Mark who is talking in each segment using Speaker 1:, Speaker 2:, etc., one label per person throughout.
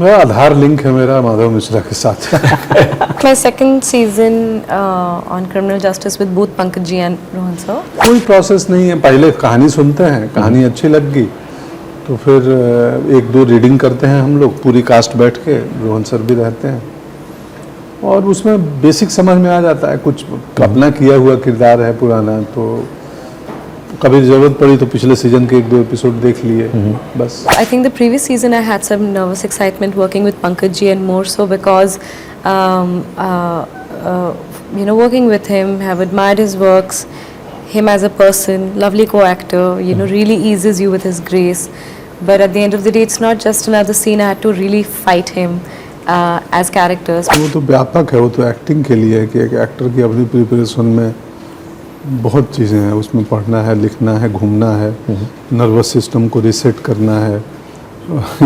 Speaker 1: मेरा आधार लिंक है मेरा माधव मिश्रा के साथ।
Speaker 2: My second season on criminal justice with both Pankaj ji and Rohan sir.
Speaker 1: कोई प्रोसेस नहीं है, पहले कहानी सुनते हैं, कहानी अच्छी लग गई तो फिर एक दो रीडिंग करते हैं हम लोग, पूरी कास्ट बैठ के, रोहन सर भी रहते हैं और उसमें बेसिक समझ में आ जाता है। कुछ अपना किया हुआ किरदार है पुराना, तो कभी ज़रूरत पड़ी तो पिछले सीजन के एक दो एपिसोड देख लिए बस।
Speaker 2: I think the previous season I had some nervous excitement working with Pankaj ji and more so because working with him, have admired his works, him as a person, lovely co-actor, really eases you with his grace. But at the end of the day, it's not just another scene. I had to really fight him as characters.
Speaker 1: वो तो व्यापक है, वो तो acting के लिए है कि एक एक्टर की अपनी प्रिपरेशन में बहुत चीज़ें हैं, उसमें पढ़ना है, लिखना है, घूमना है, नर्वस सिस्टम को रीसेट करना है,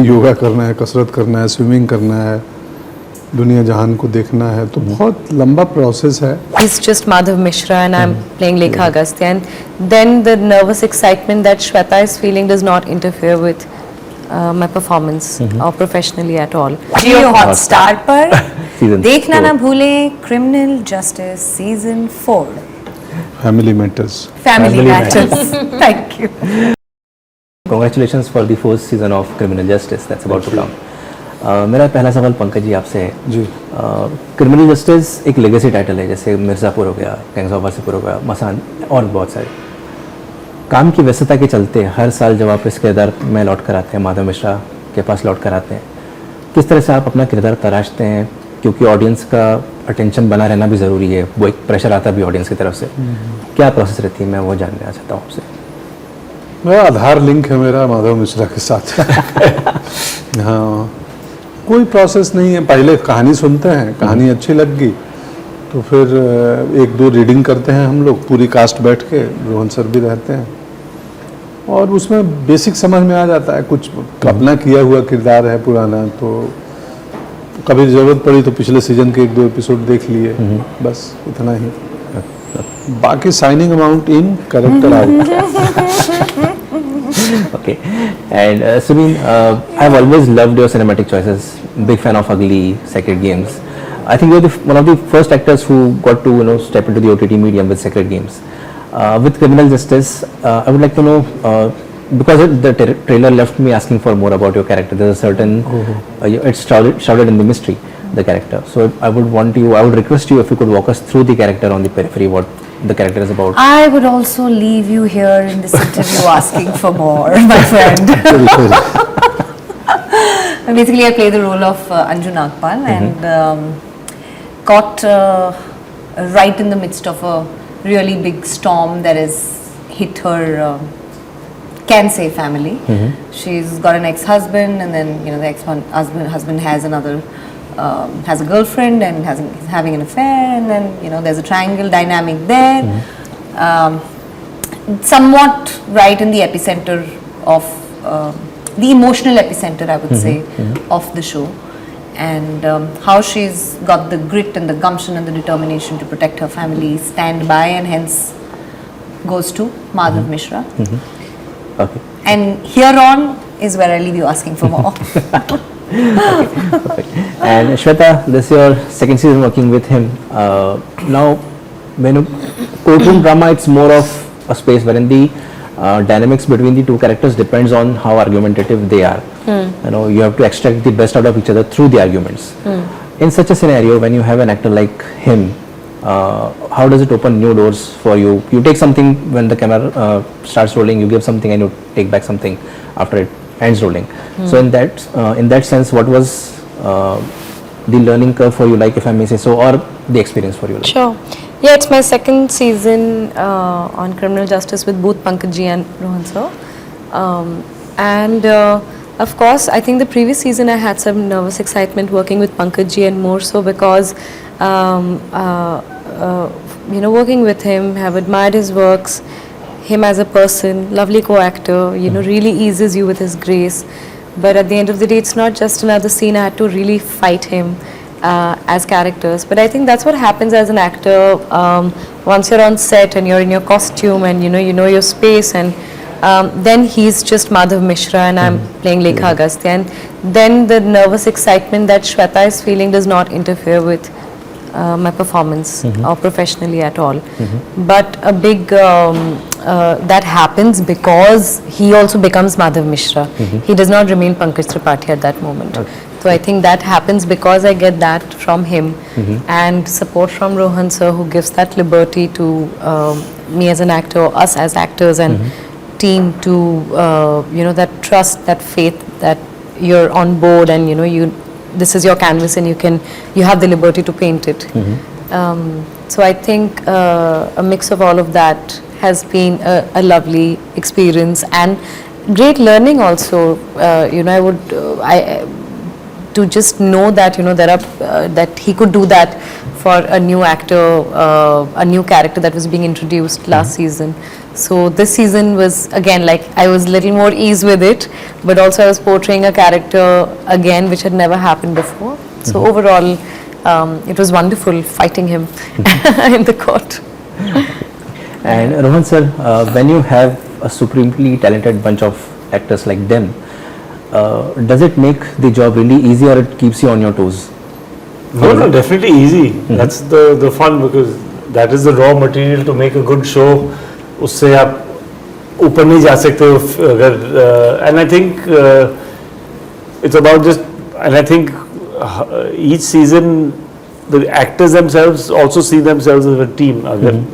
Speaker 1: योगा करना है, कसरत करना है, स्विमिंग करना है, दुनिया जहान को देखना है, तो बहुत लंबा प्रोसेस है।
Speaker 2: He's just Madhav Mishra and I'm playing Lekha Agastya, and then the nervous excitement that Shweta is feeling does not interfere with my performance or professionally at all.
Speaker 3: Jio Hotstar पर देखना ना भूले criminal justice season 4
Speaker 1: family matters.
Speaker 3: Family matters. Thank you.
Speaker 4: Congratulations for the first season of Criminal Justice that's about to come. मेरा पहला सवाल पंकज जी आपसे है
Speaker 1: जी।
Speaker 4: Criminal justice एक लेगेसी टाइटल है, जैसे मिर्ज़ापुर हो गया, गैंग्स ऑफ वासेपुर हो गया, मसान और बहुत सारे। काम की व्यस्तता के चलते हर साल जब आप इस किरदार में लौट कर आते हैं, माधव मिश्रा के पास लौट कर आते हैं, किस तरह से आप अपना किरदार तराशते हैं? क्योंकि ऑडियंस का अटेंशन बना रहना भी ज़रूरी है, वो एक प्रेशर आता भी ऑडियंस की तरफ से। क्या प्रोसेस रहती है, मैं वो जानना चाहता हूँ आपसे।
Speaker 1: मेरा आधार लिंक है मेरा माधव मिश्रा के साथ। हाँ, कोई प्रोसेस नहीं है, पहले कहानी सुनते हैं, कहानी अच्छी लग गई तो फिर एक दो रीडिंग करते हैं हम लोग, पूरी कास्ट बैठ के, रोहन सर भी रहते हैं और उसमें बेसिक समझ में आ जाता है। कुछ अपना किया हुआ किरदार है पुराना, तो कभी ज़रूरत पड़ी तो पिछले सीजन के एक दो एपिसोड देख लिए बस, इतना ही। बाकी signing amount in, character out.
Speaker 4: Okay, and Sunil, I've always loved your cinematic choices. Big fan of Ugly, Sacred Games. I think you're one of the first actors who got to step into the OTT medium with Sacred Games. With Criminal Justice, I would like to know because the trailer left me asking for more about your character. There's a certain it's shrouded in the mystery, the character. So I would request you if you could walk us through the character on the periphery, what the character is about.
Speaker 3: I would also leave you here in this interview asking for more, my friend. Basically, I play the role of Anju Nagpal and caught right in the midst of a really big storm that has hit her can say family. She's got an ex-husband, and then the ex-husband has another has a girlfriend and having an affair, and then there's a triangle dynamic there. Somewhat right in the epicenter of the emotional epicenter, I would say, of the show, and how she's got the grit and the gumption and the determination to protect her family, stand by, and hence goes to Madhav Mishra.
Speaker 4: Okay.
Speaker 3: And here on is where I leave you asking for more.
Speaker 4: Okay, perfect. And Shweta, this is your second season working with him. Now, when courtroom drama, it's more of a space wherein the dynamics between the two characters depends on how argumentative they are. You have to extract the best out of each other through the arguments. In such a scenario, when you have an actor like him, how does it open new doors for you? You take something when the camera starts rolling, you give something and you take back something after it ends rolling. So in that sense, what was the learning curve for you, like, if I may say so, or the experience for you? Like?
Speaker 2: Sure. Yeah, it's my second season on criminal justice with both Pankaj ji and Rohan sir. And of course, I think the previous season I had some nervous excitement working with Pankaj ji and more so because working with him, have admired his works, him as a person, lovely co-actor, really eases you with his grace. But at the end of the day, it's not just another scene. I had to really fight him as characters. But I think that's what happens as an actor once you're on set and you're in your costume and you know your space and Then he's just Madhav Mishra and I'm playing Lekha Agastya, and then the nervous excitement that Shweta is feeling does not interfere with my performance or professionally at all. But a big that happens because he also becomes Madhav Mishra. He does not remain Pankaj Tripathi at that moment. So I think that happens because I get that from him and support from Rohan sir, who gives that liberty to me as an actor, us as actors, and team to that trust, that faith that you're on board, and this is your canvas and you have the liberty to paint it. So I think a mix of all of that has been a lovely experience and great learning also. To just know that there are that he could do that for a new actor, a new character that was being introduced last season. So this season was again like I was a little more ease with it, but also I was portraying a character again which had never happened before. So overall, it was wonderful fighting him in the court.
Speaker 4: And Rohan sir, when you have a supremely talented bunch of actors like them, does it make the job really easy or it keeps you on your toes?
Speaker 5: No, definitely easy. That's the fun, because that is the raw material to make a good show. उससे आप ऊपर नहीं जा सकते हो अगर and I think it's about just, and I think each season the actors themselves also see themselves as a team.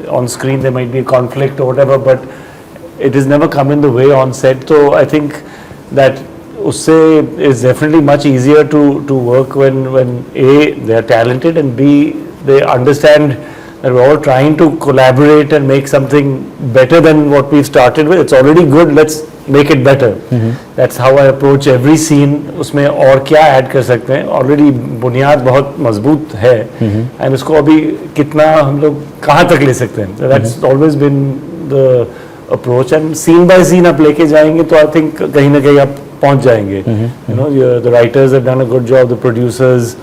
Speaker 5: On screen there might be a conflict or whatever, but it has never come in the way on set. So I think that usse is definitely much easier to work when A, they are talented, and B, they understand that we're all trying to collaborate and make something better than what we've started with. It's already good, let's make it better. That's how I approach every scene. उसमें और क्या add कर सकते हैं? Already बुनियाद बहुत मजबूत है, and उसको अभी कितना हम लोग कहाँ तक ले सकते हैं? That's always been the approach, and scene by scene आप लेके जाएंगे तो I think कहीं ना कहीं आप पहुंच जाएंगे. The writers have done a good job, the producers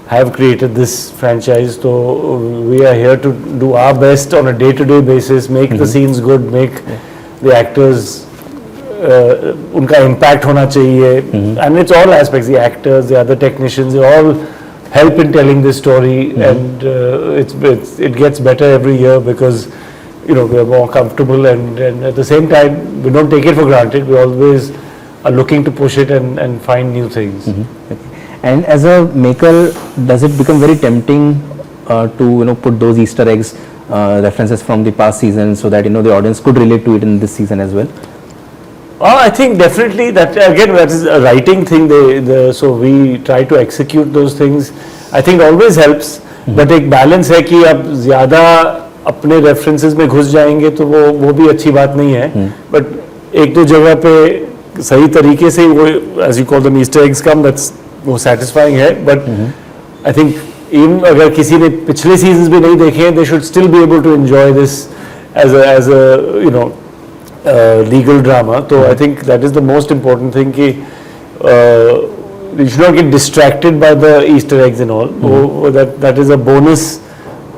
Speaker 5: have created this franchise, so we are here to do our best on a day-to-day basis, make the scenes good, make the actors उनका impact होना चाहिए, and it's all aspects, the actors, the other technicians, they all help in telling this story, and it gets better every year because we're more comfortable, and at the same time we don't take it for granted. We always are looking to push it and find new things.
Speaker 4: And as a maker, does it become very tempting to put those Easter eggs, references from the past season, so that the audience could relate to it in this season as well?
Speaker 5: I think definitely that that is a writing thing. So we try to execute those things. I think always helps, but एक balance है कि अब ज़्यादा अपने references में घुस जाएंगे तो वो भी अच्छी बात नहीं है. But एक दो जगह पे सही तरीके से वो, as you call them, Easter eggs come, that's वो satisfying है. But I think even अगर किसी ने पिछले seasons भी नहीं देखे हैं, they should still be able to enjoy this as a legal drama. So I think that is the most important thing, कि you should not get distracted by the Easter eggs and all. That is a bonus.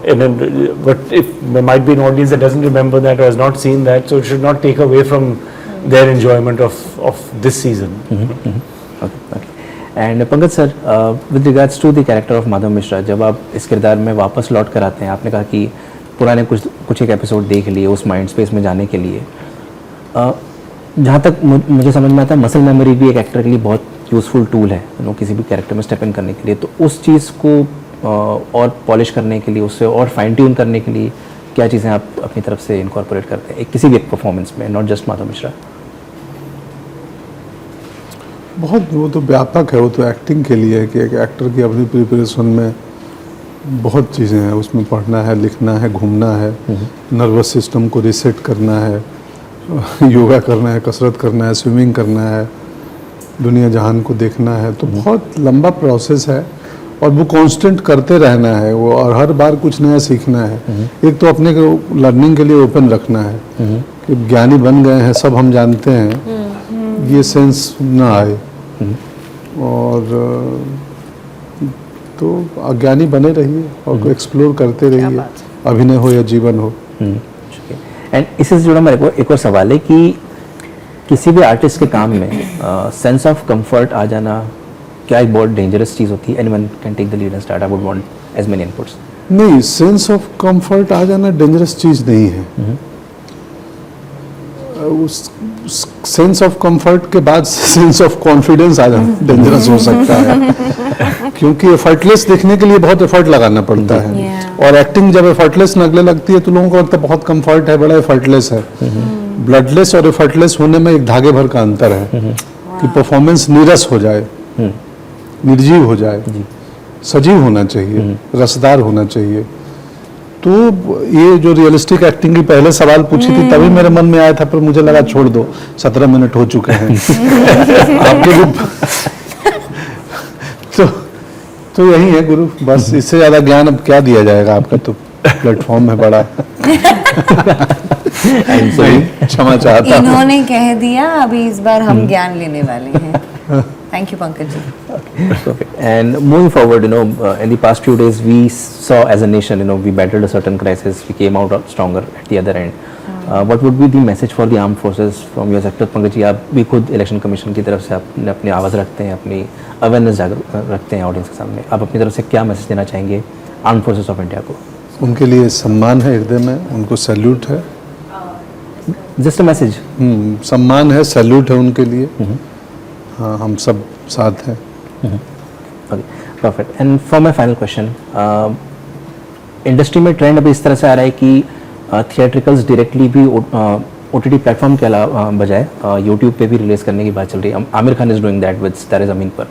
Speaker 5: But if there might be an audience that doesn't remember that or has not seen that, so it should not take away from their enjoyment of this season.
Speaker 4: Okay. And Pankaj sir, with regards to the character of Madhav Mishra, जब आप इस किरदार में वापस लौट कर आते हैं, आपने कहा कि पुराने कुछ एक एपिसोड देख लिए उस माइंड स्पेस में जाने के लिए, जहाँ तक मुझे समझ में आता है, मसल मेमोरी भी एक एक्टर के लिए बहुत यूज़फुल टूल है किसी भी कैरेक्टर में स्टेप इन करने के लिए. तो उस चीज़ को और पॉलिश करने के लिए, उससे और फाइन ट्यून करने के लिए क्या चीज़ें आप अपनी तरफ से इनकॉर्पोरेट करते हैं किसी भी एक परफॉर्मेंस में, नॉट जस्ट माधव मिश्रा?
Speaker 1: बहुत वो तो व्यापक है, वो तो एक्टिंग के लिए है कि एक एक्टर की अपनी प्रिपरेशन में बहुत चीज़ें हैं. उसमें पढ़ना है, लिखना है, घूमना है, नर्वस सिस्टम को रिसेट करना है, योगा करना है, कसरत करना है, स्विमिंग करना है, दुनिया जहान को देखना है. तो बहुत लंबा प्रोसेस है और वो कांस्टेंट करते रहना है वो, और हर बार कुछ नया सीखना है. एक तो अपने को लर्निंग के लिए ओपन रखना है कि ज्ञानी बन गए हैं, सब हम जानते हैं, ये सेंस ना आए. और तो अज्ञानी बने रहिए और एक्सप्लोर करते रहिए, अभिनय हो या जीवन हो.
Speaker 4: एंड इससे जुड़ा मेरे को एक और सवाल है कि किसी भी आर्टिस्ट के काम में सेंस ऑफ कंफर्ट आ जाना क्या एक बहुत डेंजरस चीज़ होती है? Anyone can take the lead and start. I would want as many inputs.
Speaker 1: नहीं, सेंस ऑफ कंफर्ट आ जाना डेंजरस चीज नहीं है। उस सेंस ऑफ कंफर्ट के बाद सेंस ऑफ कॉन्फिडेंस आ जाना डेंजरस हो सकता है, क्योंकि एफर्टलेस दिखने के लिए बहुत एफर्ट लगाना पड़ता है।
Speaker 2: Yeah.
Speaker 1: और एक्टिंग जब एफर्टलेस लगने लगती है तो लोगों को लगता है बहुत कंफर्ट है, बड़ा एफर्टलेस है। ब्लडलेस और एफर्टलेस होने में एक धागे भर का अंतर है कि परफॉर्मेंस नीरस हो जाए, निर्जीव हो जाए, सजीव होना चाहिए, रसदार होना चाहिए। तो ये जो रियलिस्टिक एक्टिंग की पहले सवाल पूछी थी तभी मेरे मन में आया था, पर मुझे लगा छोड़ दो, 17 मिनट हो चुके हैं। आपके भी तो यही है गुरु, बस इससे ज्यादा ज्ञान अब क्या दिया जाएगा, आपका तो प्लेटफॉर्म है बड़ा। क्षमा चाहता हूँ।
Speaker 3: इन्होंने कह दिया, अभी इस बार हम ज्ञान लेने वाले हैं। Thank you Pankaj ji.
Speaker 4: Perfect. And moving forward, in the past few days, we saw as a nation, we battled a certain crisis. We came out stronger at the other end. What would be the message for the armed forces from your sector, Pankaj ji? आप भी खुद election commission की तरफ से अपनी आवाज़ रखते हैं, अपनी अवेयरनेस जागरूक रखते हैं ऑडियंस के सामने। आप अपनी तरफ से क्या मैसेज देना चाहेंगे आर्म फोर्सेस ऑफ इंडिया को?
Speaker 1: उनके लिए सम्मान है हृदय में, उनको सैल्यूट है।
Speaker 4: Just a message.
Speaker 1: सम्मान है, सैल्यूट है उनके लिए। हाँ, हम सब साथ हैं।
Speaker 4: Okay, perfect. And for my final question, industry में ट्रेंड अभी इस तरह से आ रहा है कि थिएट्रिकल्स डायरेक्टली भी OTT प्लेटफॉर्म के अलावा बजाय यूट्यूब पे भी रिलीज करने की बात चल रही है। Aamir Khan is doing that with Sitaare Zameen Par.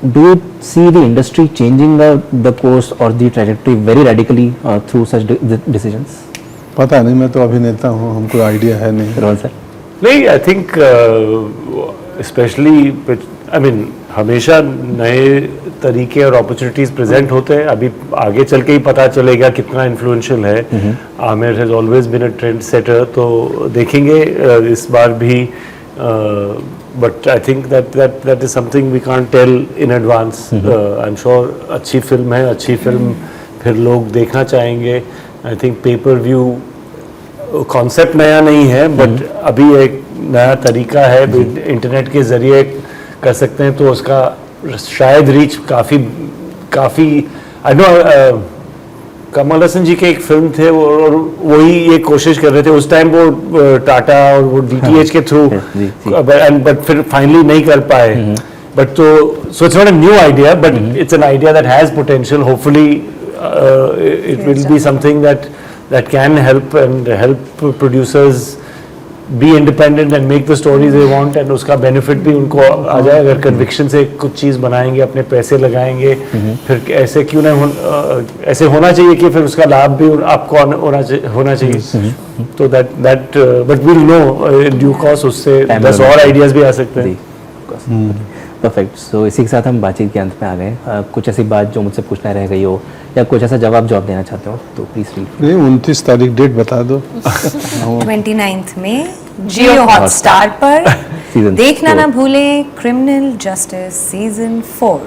Speaker 4: Do you see the industry changing the course और the trajectory very radically through such decisions?
Speaker 1: पता नहीं, मैं तो अभिनेता हूँ, हमको आइडिया है नहीं।
Speaker 4: रोहन सर?
Speaker 5: नहीं, I think specially I mean हमेशा नए तरीके और अपॉर्चुनिटीज प्रेजेंट होते हैं। अभी आगे चल के ही पता चलेगा कितना इन्फ्लुएंशियल है। Aamir has always been a trend setter, तो देखेंगे इस बार भी। But I think that is something we can't tell in advance. I am sure अच्छी फिल्म है, अच्छी फिल्म फिर लोग देखना चाहेंगे। I think pay per view concept नया नहीं है, बट अभी एक नया तरीका है, इंटरनेट के जरिए कर सकते हैं, तो उसका शायद रीच काफ़ी आई नो। कमल हसन जी के एक फिल्म थे और वही ये कोशिश कर रहे थे उस टाइम, वो टाटा और वो DTH के थ्रू, बट फिर फाइनली नहीं कर पाए। बट तो so it's not a new idea, but it's an idea that has potential. Hopefully it will be something that can help producers be independent and make the stories they want, and उसका benefit भी उनको आ जाए अगर conviction से कुछ चीज़ बनाएंगे, अपने पैसे लगाएंगे। फिर ऐसे क्यों नहीं ऐसे होना चाहिए कि फिर उसका लाभ भी आपको होना चाहिए। तो that but we'll know in due course, उससे 10 और आइडियाज भी आ सकते हैं।
Speaker 4: परफेक्ट। सो इसी के साथ हम बातचीत के अंत में आ गए। कुछ ऐसी बात जो मुझसे पूछना रह गई हो या कुछ ऐसा जवाब जो आप देना चाहते हो तो प्लीज फील।
Speaker 1: नहीं, 29 तारीख डेट बता दो।
Speaker 3: 29 में जियो हॉटस्टार पर देखना ना भूलें criminal justice season 4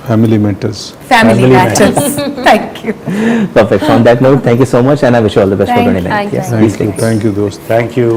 Speaker 1: family matters.
Speaker 3: Family matters. Thank you.
Speaker 4: Perfect. So on that note, thank you so much and I wish you all the best for
Speaker 2: Thank
Speaker 4: 29th.
Speaker 2: you.
Speaker 4: Yes,
Speaker 2: Thank
Speaker 4: please take care.
Speaker 1: Thank you दोस्त।
Speaker 5: Thank you.